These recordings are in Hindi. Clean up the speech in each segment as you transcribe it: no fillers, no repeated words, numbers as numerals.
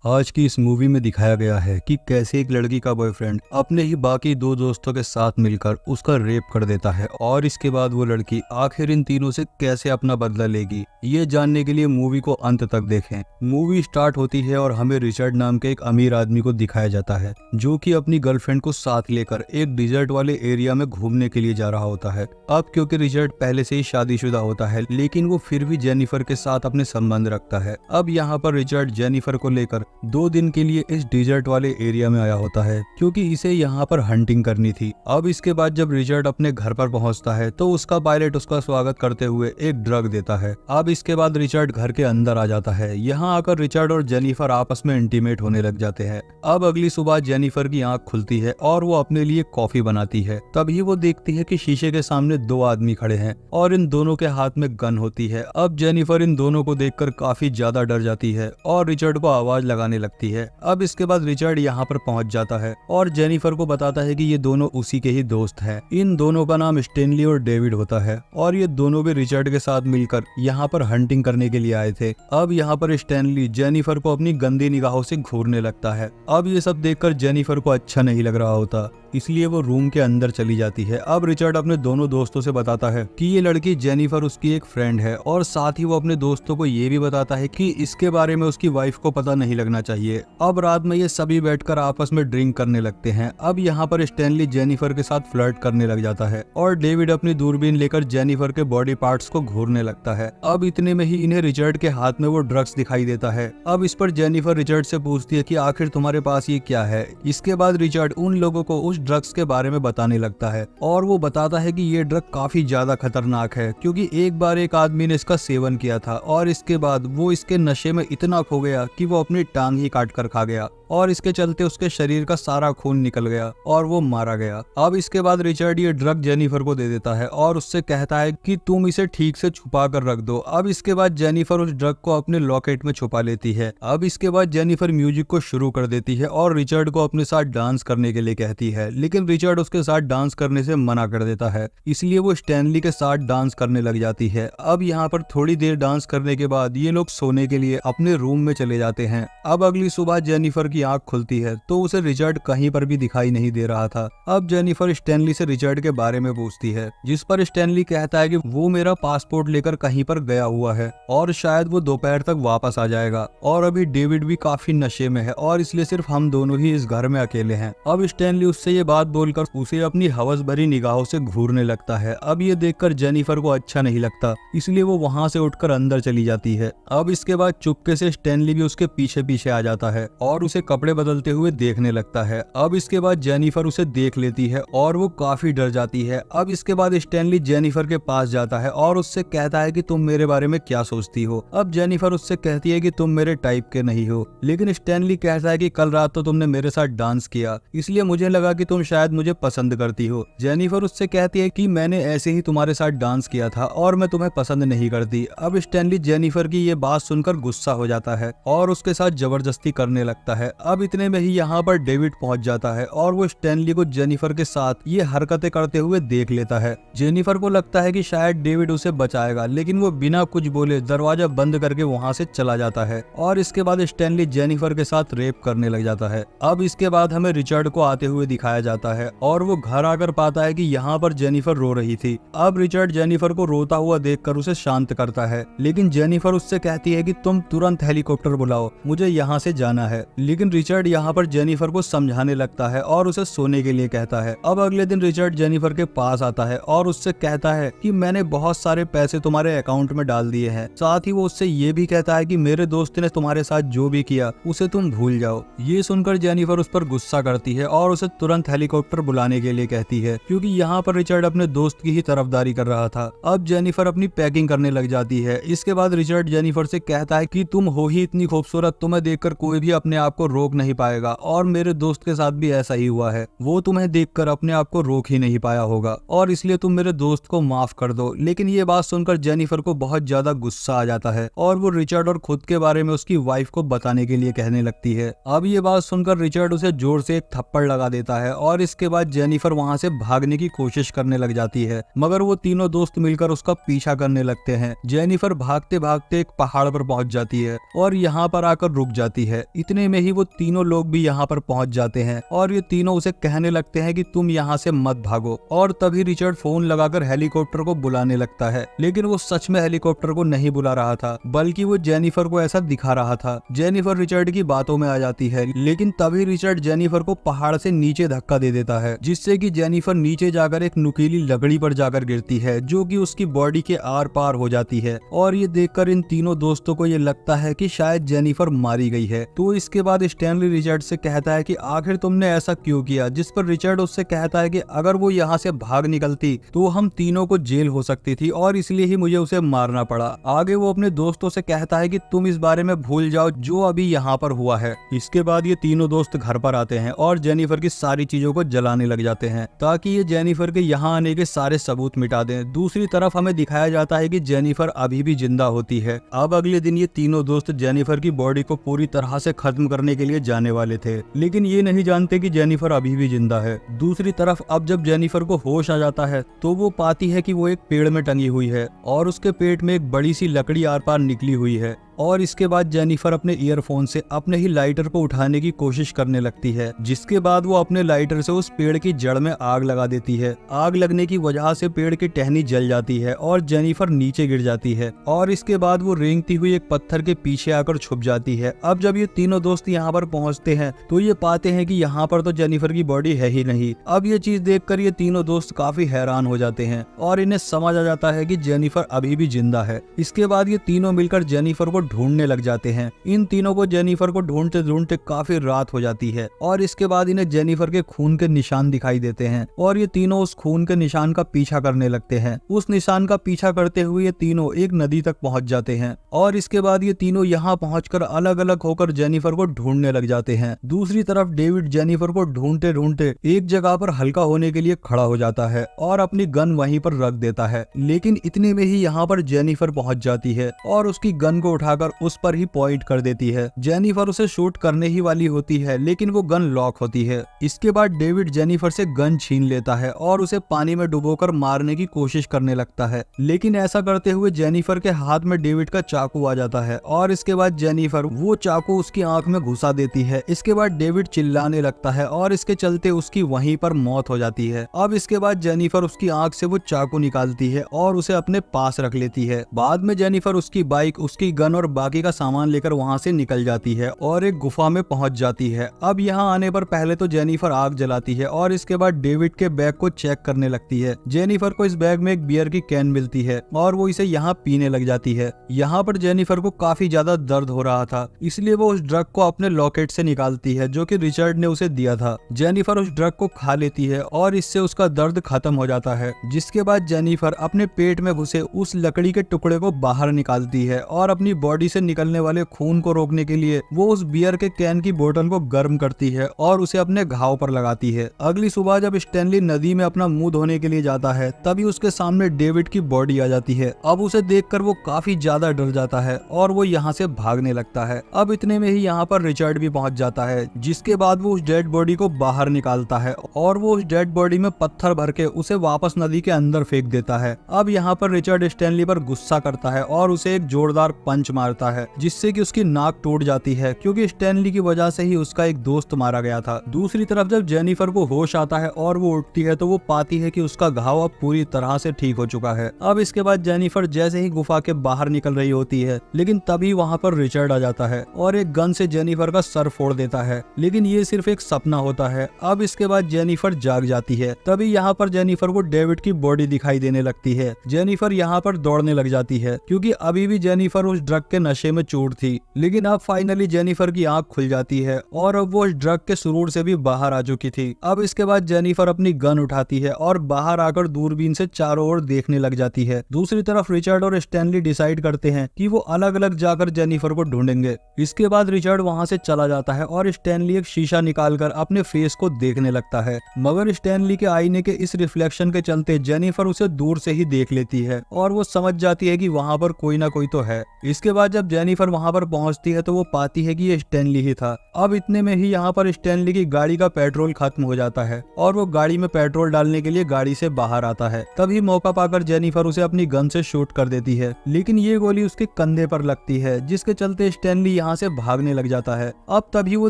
आज की इस मूवी में दिखाया गया है कि कैसे एक लड़की का बॉयफ्रेंड अपने ही बाकी दो दोस्तों के साथ मिलकर उसका रेप कर देता है और इसके बाद वो लड़की आखिर इन तीनों से कैसे अपना बदला लेगी। ये जानने के लिए मूवी को अंत तक देखें। मूवी स्टार्ट होती है और हमें रिचर्ड नाम के एक अमीर आदमी को दिखाया जाता है जो कि अपनी गर्लफ्रेंड को साथ लेकर एक डिजर्ट वाले एरिया में घूमने के लिए जा रहा होता है। अब क्योंकि रिचर्ड पहले से ही शादीशुदा होता है लेकिन वो फिर भी जेनिफर के साथ अपने संबंध रखता है। अब यहाँ पर रिचर्ड जेनिफर को लेकर 2 दिन के लिए इस डिजर्ट वाले एरिया में आया होता है क्योंकि इसे यहाँ पर हंटिंग करनी थी। अब इसके बाद जब रिचर्ड अपने घर पर पहुँचता है तो उसका पायलट उसका स्वागत करते हुए एक ड्रग देता है। अब इसके बाद रिचर्ड घर के अंदर आ जाता है। यहाँ आकर रिचर्ड और जेनिफर आपस में इंटीमेट होने लग जाते हैं। अब अगली सुबह जेनिफर की आंख खुलती है और वो अपने लिए कॉफी बनाती है। तभी वो देखती है कि शीशे के सामने 2 आदमी खड़े हैं और इन दोनों के हाथ में गन होती है। अब जेनिफर इन दोनों को देखकर काफी ज्यादा डर जाती है और रिचर्ड को आवाज लगाने लगती है। अब इसके बाद रिचर्ड यहाँ पर पहुंच जाता है और जेनिफर को बताता है कि ये दोनों उसी के ही दोस्त हैं। इन दोनों का नाम स्टेनली और डेविड होता है और ये दोनों भी रिचर्ड के साथ मिलकर यहाँ पर हंटिंग करने के लिए आए थे। अब यहाँ पर स्टेनली जेनिफर को अपनी गंदी निगाहों से घूरने लगता है। अब ये सब देखकर जेनिफर को अच्छा नहीं लग रहा होता, इसलिए वो रूम के अंदर चली जाती है। अब रिचर्ड अपने दोनों दोस्तों से बताता है कि ये लड़की जेनिफर उसकी एक फ्रेंड है और साथ ही वो अपने दोस्तों को ये भी बताता है कि इसके बारे में उसकी वाइफ को पता नहीं लगना चाहिए। अब रात में ये सभी बैठकर आपस में ड्रिंक करने लगते हैं। अब यहाँ पर स्टेनली जेनिफर के साथ फ्लर्ट करने लग जाता है और डेविड अपनी दूरबीन लेकर जेनिफर के बॉडी पार्ट्स को घूरने लगता है। अब इतने में ही इन्हें रिचर्ड के हाथ में वो ड्रग्स दिखाई देता है। अब इस पर जेनिफर रिचर्ड से पूछती है कि आखिर तुम्हारे पास ये क्या है। इसके बाद रिचर्ड उन लोगों को उस ड्रग्स के बारे में बताने लगता है और वो बताता है कि ये ड्रग काफी ज्यादा खतरनाक है क्योंकि एक बार एक आदमी ने इसका सेवन किया था और इसके बाद वो इसके नशे में इतना खो गया कि वो अपनी टांग ही काट कर खा गया और इसके चलते उसके शरीर का सारा खून निकल गया और वो मारा गया। अब इसके बाद रिचर्ड ये ड्रग जेनिफर को दे देता है और उससे कहता है कि तुम इसे ठीक से छुपा कर रख दो। अब इसके बाद जेनिफर उस ड्रग को अपने लॉकेट में छुपा लेती है। अब इसके बाद जेनिफर म्यूजिक को शुरू कर देती है और रिचर्ड को अपने साथ डांस करने के लिए कहती है लेकिन रिचर्ड उसके साथ डांस करने से मना कर देता है, इसलिए वो स्टैनली के साथ डांस करने लग जाती है। अब यहाँ पर थोड़ी देर डांस करने के बाद ये लोग सोने के लिए अपने रूम में चले जाते हैं। अब अगली सुबह जेनिफर की आंख खुलती है तो उसे रिचर्ड कहीं पर भी दिखाई नहीं दे रहा था। अब जेनिफर स्टैनली से रिचर्ड के बारे में पूछती है जिस पर स्टैनली कहता है कि वो मेरा पासपोर्ट लेकर कहीं पर गया हुआ है और शायद वो दोपहर तक वापस आ जाएगा और अभी डेविड भी काफी नशे में है और इसलिए सिर्फ हम दोनों ही इस घर में अकेले हैं। अब स्टैनली उससे ये बात बोलकर उसे अपनी हवस भरी निगाहों से घूरने लगता है। अब ये देखकर जेनिफर को अच्छा नहीं लगता, इसलिए वो वहाँ से उठकर अंदर चली जाती है। अब इसके बाद चुपके से स्टैनली भी उसके पीछे पीछे आ जाता है और उसे कपड़े बदलते हुए देखने लगता है। अब इसके बाद जेनिफर उसे देख लेती है और वो काफी डर जाती है। अब इसके बाद स्टैनली जेनिफर के पास जाता है और उससे कहता है कि तुम मेरे बारे में क्या सोचती हो। अब जेनिफर उससे कहती है कि तुम मेरे टाइप के नहीं हो, लेकिन स्टैनली कहता है कि कल रात तो तुमने मेरे साथ डांस किया इसलिए मुझे लगा कि तुम शायद मुझे पसंद करती हो। जेनिफर उससे कहती है कि मैंने ऐसे ही तुम्हारे साथ डांस किया था और मैं तुम्हें पसंद नहीं करती। अब स्टैनली जेनिफर की ये बात सुनकर गुस्सा हो जाता है और उसके साथ जबरदस्ती करने लगता है। अब इतने में ही यहाँ पर डेविड पहुंच जाता है और वो स्टैनली को जेनिफर के साथ ये हरकतें करते हुए देख लेता है। जेनिफर को लगता है कि शायद डेविड उसे बचाएगा लेकिन वो बिना कुछ बोले दरवाजा बंद करके वहाँ से चला जाता है और इसके बाद स्टैनली जेनिफर के साथ रेप करने लग जाता है। अब इसके बाद हमें रिचर्ड को आते हुए दिखाया जाता है और वो घर आकर पाता है कि यहाँ पर जेनिफर रो रही थी। अब रिचर्ड जेनिफर को रोता हुआ देखकर उसे शांत करता है लेकिन जेनिफर उससे कहती है कि तुम तुरंत हेलीकॉप्टर बुलाओ, मुझे यहाँ से जाना है। लेकिन रिचर्ड यहाँ पर जेनिफर को समझाने लगता है और उसे सोने के लिए कहता है। अब अगले दिन रिचर्ड जेनिफर के पास आता है और उससे कहता है कि मैंने बहुत सारे पैसे तुम्हारे अकाउंट में डाल दिए हैं। साथ ही वो उससे ये भी कहता है कि मेरे दोस्त ने तुम्हारे साथ जो भी किया उसे तुम भूल जाओ। ये सुनकर जेनिफर उस पर गुस्सा करती है और उसे तुरंत हेलीकॉप्टर बुलाने के लिए कहती है क्योंकि यहाँ पर रिचर्ड अपने दोस्त की ही तरफदारी कर रहा था। अब जेनिफर अपनी पैकिंग करने लग जाती है। इसके बाद रिचर्ड जेनिफर से कहता है कि तुम हो ही इतनी खूबसूरत, तुम्हें देखकर कोई भी अपने आप को रोक नहीं पाएगा, और मेरे दोस्त के साथ भी ऐसा ही हुआ है। वो तुम्हें देखकर अपने आप को रोक ही नहीं पाया होगा, और इसलिए तुम मेरे दोस्त को माफ कर दो। लेकिन ये बात सुनकर जेनिफर को बहुत ज्यादा गुस्सा आ जाता है और वो रिचर्ड और खुद के बारे में उसकी वाइफ को बताने के लिए कहने लगती है। अब ये बात सुनकर रिचर्ड उसे जोर से एक थप्पड़ लगा देता है और इसके बाद जेनिफर वहाँ से भागने की कोशिश करने लग जाती है, मगर वो तीनों दोस्त मिलकर उसका पीछा करने लगते हैं। जेनिफर भागते भागते एक पहाड़ पर पहुंच जाती है और यहाँ पर आकर रुक जाती है। इतने में ही वो तीनों लोग भी यहाँ पर पहुंच जाते हैं और ये तीनों उसे कहने लगते हैं कि तुम यहाँ से मत भागो। और तभी रिचर्ड फोन लगाकर हेलीकॉप्टर को बुलाने लगता है, लेकिन वो सच में हेलीकॉप्टर को नहीं बुला रहा था, बल्कि वो जेनिफर को ऐसा दिखा रहा था। जेनिफर रिचर्ड की बातों में आ जाती है, लेकिन तभी रिचर्ड जेनिफर को पहाड़ से नीचे धक्का दे देता है, जिससे कि जेनिफर नीचे जाकर एक नुकीली लकड़ी पर जाकर गिरती है, जो कि उसकी बॉडी के आर पार हो जाती है। और ये देखकर इन तीनों दोस्तों को ये लगता है कि शायद जेनिफर मारी गई है। तो इसके बाद स्टैनली रिचर्ड से कहता है कि आखिर तुमने ऐसा क्यों किया, जिस पर रिचर्ड उससे कहता है कि अगर वो यहाँ से भाग निकलती तो हम तीनों को जेल हो सकती थी और इसलिए ही मुझे उसे मारना पड़ा। आगे वो अपने दोस्तों से कहता है कि तुम इस बारे में भूल जाओ जो अभी यहाँ पर हुआ है। इसके बाद ये तीनों दोस्त घर पर आते हैं और जेनिफर की सारी चीजों को जलाने लग जाते हैं, ताकि ये जेनिफर के यहाँ आने के सारे सबूत मिटा दें। दूसरी तरफ हमें दिखाया जाता है कि जेनिफर अभी भी जिंदा होती है। अब अगले दिन ये तीनों दोस्त जेनिफर की बॉडी को पूरी तरह से खत्म करने के लिए जाने वाले थे, लेकिन ये नहीं जानते कि जेनिफर अभी भी जिंदा है। दूसरी तरफ अब जब जेनिफर को होश आ जाता है तो वो पाती है कि वो एक पेड़ में टंगी हुई है और उसके पेट में एक बड़ी सी लकड़ी आर पार निकली हुई है। और इसके बाद जेनिफर अपने ईयरफोन से अपने ही लाइटर को उठाने की कोशिश करने लगती है, जिसके बाद वो अपने लाइटर से उस पेड़ की जड़ में आग लगा देती है। आग लगने की वजह से पेड़ की टहनी जल जाती है और जेनिफर नीचे गिर जाती है और इसके बाद वो रेंगती हुई एक पत्थर के पीछे आकर छुप जाती है। अब जब ये तीनों दोस्त यहाँ पर पहुँचते हैं तो ये पाते हैं कि यहाँ पर तो जेनिफर की बॉडी है ही नहीं। अब ये चीज देखकर ये तीनों दोस्त काफी हैरान हो जाते हैं और इन्हें समझ आ जाता है कि जेनिफर अभी भी जिंदा है। इसके बाद ये तीनों मिलकर जेनिफर को ढूंढने लग जाते हैं। इन तीनों को जेनिफर को ढूंढते ढूंढते काफी रात हो जाती है और इसके बाद इन्हें जेनिफर के खून के निशान दिखाई देते हैं और ये तीनों उस खून के निशान का पीछा करने लगते हैं। उस निशान का पीछा करते हुए ये तीनों एक नदी तक पहुंच जाते हैं और इसके बाद ये तीनों यहाँ पहुंचकर अलग अलग होकर जेनिफर को ढूंढने लग जाते हैं। दूसरी तरफ डेविड जेनिफर को ढूंढते ढूंढते एक जगह पर हल्का होने के लिए खड़ा हो जाता है और अपनी गन वहीं पर रख देता है, लेकिन इतने में ही यहाँ पर जेनिफर पहुंच जाती है और उसकी गन को उठाकर उस पर ही पॉइंट कर देती है। जेनिफर उसे शूट करने ही वाली होती है, लेकिन वो गन लॉक होती है। इसके बाद डेविड जेनिफर से गन छीन लेता है और उसे पानी में डुबोकर मारने की कोशिश करने लगता है, लेकिन ऐसा करते हुए जेनिफर के हाथ में डेविड का चाकू आ जाता है और इसके बाद जेनिफर वो चाकू उसकी आंख में घुसा देती है। इसके बाद डेविड चिल्लाने लगता है और इसके चलते उसकी वहीं पर मौत हो जाती है। अब इसके बाद जेनिफर उसकी आंख से वो चाकू निकालती है और उसे अपने पास रख लेती है। बाद में जेनिफर उसकी बाइक, उसकी गन और बाकी का सामान लेकर वहां से निकल जाती है और एक गुफा में पहुंच जाती है। अब यहाँ आने पर पहले तो जेनिफर आग जलाती है और इसके बाद डेविड के बैग को चेक करने लगती है। जेनिफर को इस बैग में एक बियर की कैन मिलती है और वो इसे यहाँ पीने लग जाती है। यहाँ पर जेनिफर को काफी ज्यादा दर्द हो रहा था, इसलिए वो उस ड्रग को अपने लॉकेट से निकालती है जो कि रिचर्ड ने उसे दिया था। जेनिफर उस ड्रग को खा लेती है और इससे उसका दर्द खत्म हो जाता है। जिसके बाद जेनिफर अपने पेट में घुसे उस लकड़ी के टुकड़े को बाहर निकालती है और अपनी बॉडी से निकलने वाले खून को रोकने के लिए वो उस बियर के कैन की बोतल को गर्म करती है और उसे अपने घाव पर लगाती है। अगली सुबह जब स्टैनली नदी में अपना मुंह धोने के लिए जाता है तभी उसके सामने डेविड की बॉडी आ जाती है। अब उसे देखकर वो काफी ज्यादा डर जाता है और वो यहाँ से भागने लगता है। अब इतने में ही यहाँ पर रिचर्ड भी पहुंच जाता है, जिसके बाद वो उस डेड बॉडी को बाहर निकालता है और वो उस डेड बॉडी में पत्थर भर के उसे वापस नदी के अंदर फेंक देता है। अब यहाँ पर रिचर्ड स्टैनली पर गुस्सा करता है और उसे एक जोरदार पंच मारता है, जिससे कि उसकी नाक टूट जाती है, क्योंकि स्टैनली की वजह से ही उसका एक दोस्त मारा गया था। दूसरी तरफ जब जेनिफर को होश आता है और वो उठती है तो वो पाती है कि उसका घाव अब पूरी तरह से ठीक हो चुका है। अब इसके बाद जेनिफर जैसे ही गुफा के बाहर निकल रही होती है, लेकिन तभी वहाँ पर रिचर्ड आ जाता है और एक गन से जेनिफर का सर फोड़ देता है, लेकिन ये सिर्फ एक सपना होता है। अब इसके बाद जेनिफर जाग जाती है। तभी यहाँ पर जेनिफर को डेविड की बॉडी दिखाई देने लगती है। जेनिफर यहाँ पर दौड़ने लग जाती है, क्योंकि अभी भी जेनिफर उस ड्रग के नशे में चूर थी। लेकिन अब फाइनली जेनिफर की आंख खुल जाती है और अब वो उस ड्रग के सुरूर से भी बाहर आ चुकी थी। अब इसके बाद जेनिफर अपनी गन उठाती है और बाहर आकर दूरबीन से चारों ओर देखने लग जाती है। दूसरी तरफ रिचर्ड और स्टैनली डिसाइड करते हैं कि वो अलग अलग जाकर जेनिफर को ढूंढेंगे। इसके बाद रिचर्ड वहां से चला जाता है और स्टैनली एक शीशा निकालकर अपने फेस को देखने लगता है, मगर स्टैनली के आईने के इस रिफ्लेक्शन के चलते जेनिफर उसे दूर से ही देख लेती है और वो समझ जाती है कि वहां पर कोई ना कोई तो है। इसके बाद जब जेनिफर वहां पर पहुंचती है तो वो पाती है कि ये स्टैनली ही था। अब इतने में ही यहाँ पर स्टैनली की गाड़ी का पेट्रोल खत्म हो जाता है और वो गाड़ी में पेट्रोल डालने के लिए गाड़ी से बाहर आता है। तभी मौका पाकर जेनिफर उसे अपनी गन से शूट कर देती है, लेकिन ये गोली उसके कंधे पर लगती है, जिसके चलते स्टैनली यहाँ से भागने लग जाता है। अब तभी वो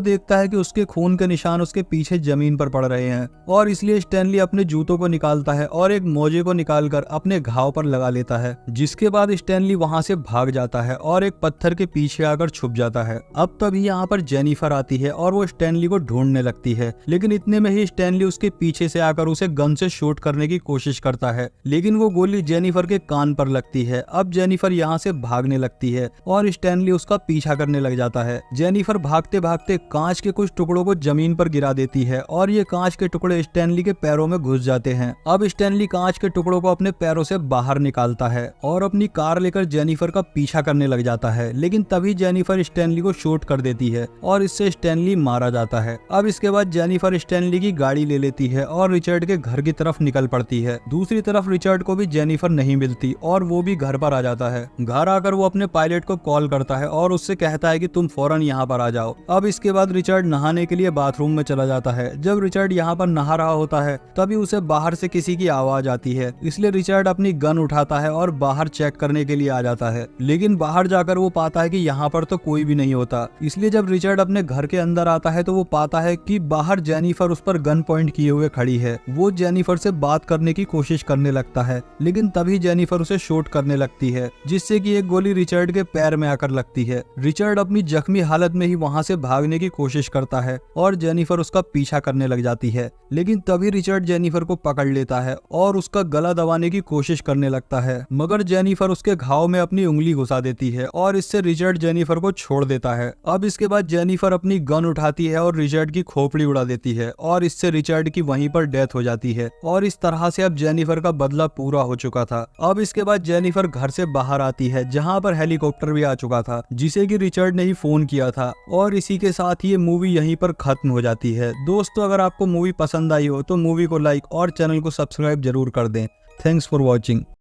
देखता है कि उसके खून के निशान उसके पीछे जमीन पर पड़ रहे हैं और इसलिए स्टैनली अपने जूतों को निकालता है और एक मोजे को निकालकर अपने घाव पर लगा लेता है। जिसके बाद स्टैनली वहां से भाग जाता है और एक पत्थर के पीछे आकर छुप जाता है। अब तभी यहाँ पर जेनिफर आती है और वो स्टैनली को ढूंढने लगती है, लेकिन इतने में ही स्टैनली उसके पीछे से आकर उसे गन से शूट करने की कोशिश करता है, लेकिन वो गोली जेनिफर के कान पर लगती है। अब जेनिफर यहाँ से भागने लगती है और स्टैनली उसका पीछा करने लग जाता है। जेनिफर भागते भागते कांच के कुछ टुकड़ों को जमीन पर गिरा देती है और ये कांच के टुकड़े स्टैनली के पैरों में घुस जाते हैं। अब स्टैनली कांच के टुकड़ों को अपने पैरों से बाहर निकालता है और अपनी कार लेकर जेनिफर का पीछा करने लग जाता है, लेकिन तभी जेनिफर स्टैनली को शूट कर देती है और इससे स्टैनली मारा जाता है। अब इसके बाद जेनिफर स्टैनली की गाड़ी ले लेती है और रिचर्ड के घर की तरफ निकल पड़ती है। दूसरी तरफ रिचर्ड को भी जेनिफर नहीं मिलती और वो भी घर पर आ जाता है। घर आकर वो अपने पायलट को कॉल करता है और उससे कहता है कि तुम फौरन यहाँ पर आ जाओ। अब इसके बाद रिचर्ड नहाने के लिए बाथरूम में चला जाता है। जब रिचर्ड यहाँ पर नहा रहा होता है तभी उसे बाहर से किसी की आवाज आती है, इसलिए रिचर्ड अपनी गन उठाता है और बाहर चेक करने के लिए आ जाता है। लेकिन बाहर जाकर वो पाता है कि यहाँ पर तो कोई भी नहीं होता, इसलिए जब रिचर्ड अपने घर के अंदर आता है तो वो पाता है कि बाहर जेनिफर उस पर गन पॉइंट किए हुए खड़ी है। वो जेनिफर से बात करने की कोशिश करने लगता है, लेकिन तभी जेनिफर उसे शूट करने लगती है, जिससे कि एक गोली रिचर्ड के पैर में आकर लगती है। रिचर्ड अपनी जख्मी हालत में ही वहां से भागने की कोशिश करता है और जेनिफर उसका पीछा करने लग जाती है, लेकिन तभी रिचर्ड जेनिफर को पकड़ लेता है और उसका गला दबाने की कोशिश करने लगता है, मगर जेनिफर उसके घाव में अपनी उंगली घुसा देती है और इससे रिचर्ड जेनिफर को छोड़ देता है। अब इसके बाद जेनिफर अपनी गन उठाती है और रिचर्ड की खोपड़ी उड़ा देती है और इससे रिचर्ड की वहीं पर डेथ हो जाती है और इस तरह से अब जेनिफर का बदला पूरा हो चुका था। अब इसके बाद जेनिफर घर से बाहर आती है, जहां पर हेलीकॉप्टर भी आ चुका था, जिसे कि रिचर्ड ने ही फोन किया था, और इसी के साथ ये मूवी यहीं पर खत्म हो जाती है। दोस्तों, अगर आपको मूवी पसंद आई हो तो मूवी को लाइक और चैनल को सब्सक्राइब जरूर कर दें। Thanks for watching.